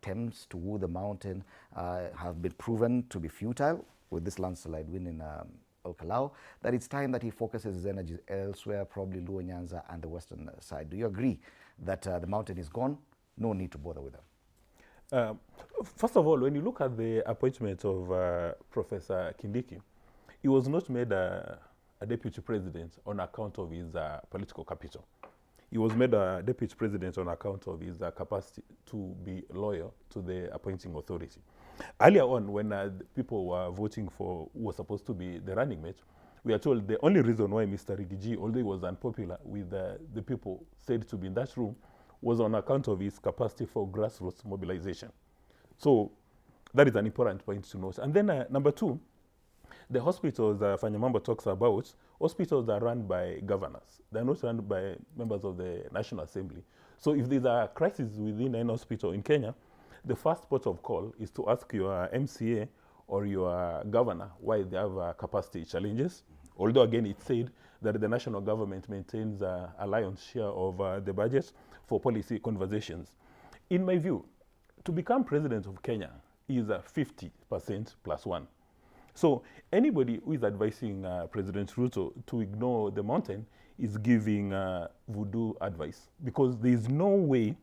attempts to woo the mountain have been proven to be futile with this landslide win in Ol Kalou, that it's time that he focuses his energies elsewhere, probably Luo Nyanza and the western side. Do you agree that the mountain is gone? No need to bother with them. First of all, when you look at the appointment of Professor Kindiki, he was not made a deputy president on account of his political capital. He was made a deputy president on account of his capacity to be loyal to the appointing authority. Earlier on, when people were voting for who was supposed to be the running mate, we are told the only reason why Mr. Rigiji, although he was unpopular with the people said to be in that room, was on account of his capacity for grassroots mobilization. So that is an important point to note. And then number two, the hospitals Fanyamambo talks about, hospitals are run by governors. They're not run by members of the National Assembly. So if there's a crisis within an hospital in Kenya, the first port of call is to ask your MCA or your governor why they have capacity challenges. Although again, it said that the national government maintains a lion's share of the budget for policy conversations. In my view, to become president of Kenya is 50% plus one. So anybody who is advising President Ruto to ignore the mountain is giving voodoo advice, because there is no way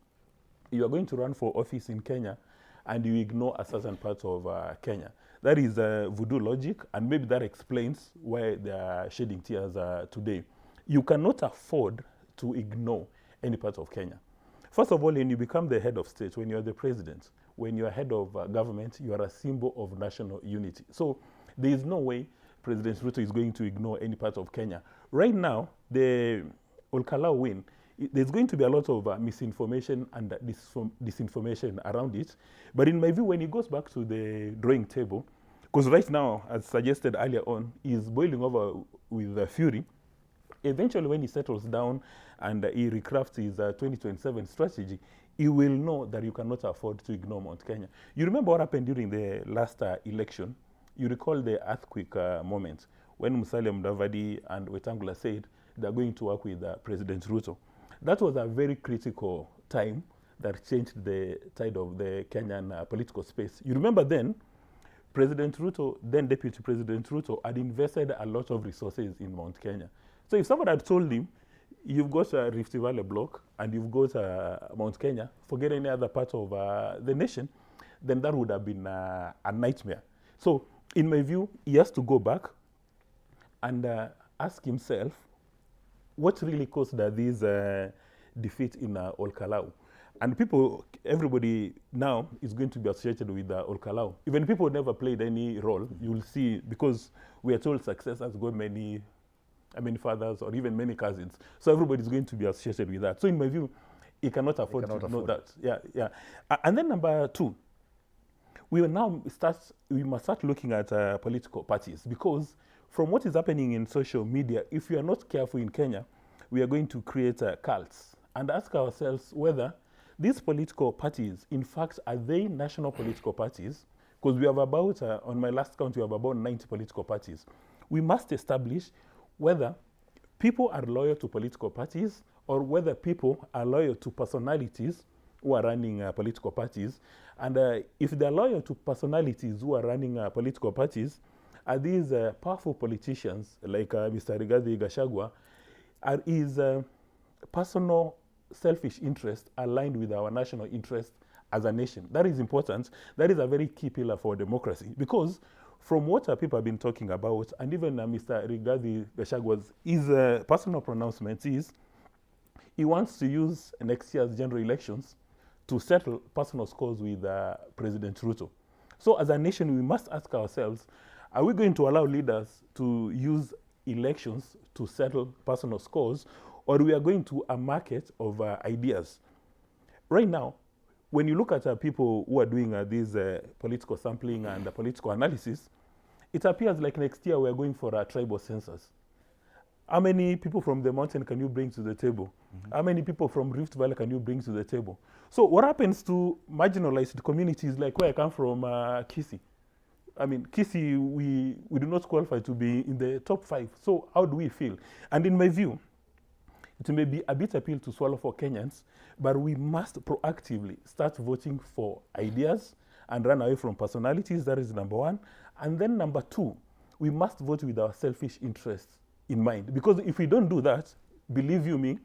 you are going to run for office in Kenya and you ignore a certain part of Kenya. That is voodoo logic, and maybe that explains why they are shedding tears today. You cannot afford to ignore any part of Kenya. First of all, when you become the head of state, when you are the president, when you are head of government, you are a symbol of national unity. So there is no way President Ruto is going to ignore any part of Kenya. Right now, the Ol Kalou win, there's going to be a lot of misinformation and disinformation around it. But in my view, when he goes back to the drawing table, because right now, as suggested earlier on, he's boiling over with fury. Eventually, when he settles down and he recrafts his 2027 strategy, he will know that you cannot afford to ignore Mount Kenya. You remember what happened during the last election? You recall the earthquake moment when Musalia Mudavadi and Wetangula said they're going to work with President Ruto. That was a very critical time that changed the tide of the Kenyan political space. You remember then, President Ruto, then Deputy President Ruto, had invested a lot of resources in Mount Kenya. So if someone had told him, you've got a Rift Valley block and you've got Mount Kenya, forget any other part of the nation, then that would have been a nightmare. So in my view, he has to go back and ask himself, what really caused this defeat in Ol Kalou? And people, everybody now is going to be associated with Ol Kalou. Even people who never played any role, you will see, because we are told success has got many fathers or even many cousins. So everybody is going to be associated with that. So in my view, he cannot afford to know that. Yeah. And then number two, we must start looking at political parties, because from what is happening in social media, if we are not careful in Kenya, we are going to create cults and ask ourselves whether these political parties, in fact, are they national political parties? Because we have about, on my last count, we have about 90 political parties. We must establish whether people are loyal to political parties or whether people are loyal to personalities who are running political parties. And if they're loyal to personalities who are running political parties, are these powerful politicians like Mr. Rigathi Gachagua, are his personal selfish interest aligned with our national interest as a nation? That is important. That is a very key pillar for democracy, because from what people have been talking about, and even Mr. Rigathi Gachagua's his personal pronouncement is, he wants to use next year's general elections to settle personal scores with President Ruto. So as a nation, we must ask ourselves, are we going to allow leaders to use elections to settle personal scores, or we are going to a market of ideas? Right now, when you look at people who are doing this political sampling and political analysis, it appears like next year we are going for a tribal census. How many people from the mountain can you bring to the table? Mm-hmm. How many people from Rift Valley can you bring to the table? So what happens to marginalized communities like where I come from, Kisii? I mean, Kisii, we do not qualify to be in the top 5. So how do we feel? And in my view, It may be a bit a pill to swallow for Kenyans, but we must proactively start voting for ideas and run away from personalities. That is number one. And then number two, we must vote with our selfish interests in mind. Because if we don't do that, believe you me,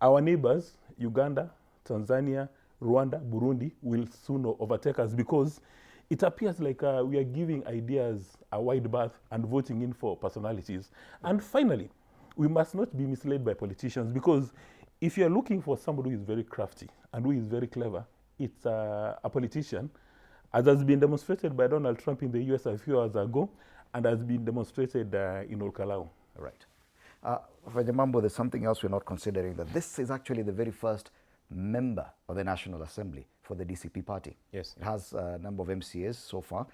our neighbors, Uganda, Tanzania, Rwanda, Burundi, will soon overtake us, because it appears like we are giving ideas a wide berth and voting in for personalities. And finally, we must not be misled by politicians, because if you're looking for somebody who is very crafty and who is very clever, it's a politician, as has been demonstrated by Donald Trump in the US a few hours ago, and has been demonstrated in Ol Kalou. Right. Vajamambo, there's something else we're not considering, that this is actually the very first member of the National Assembly for the DCP party. Yes. It has a number of MCAs so far.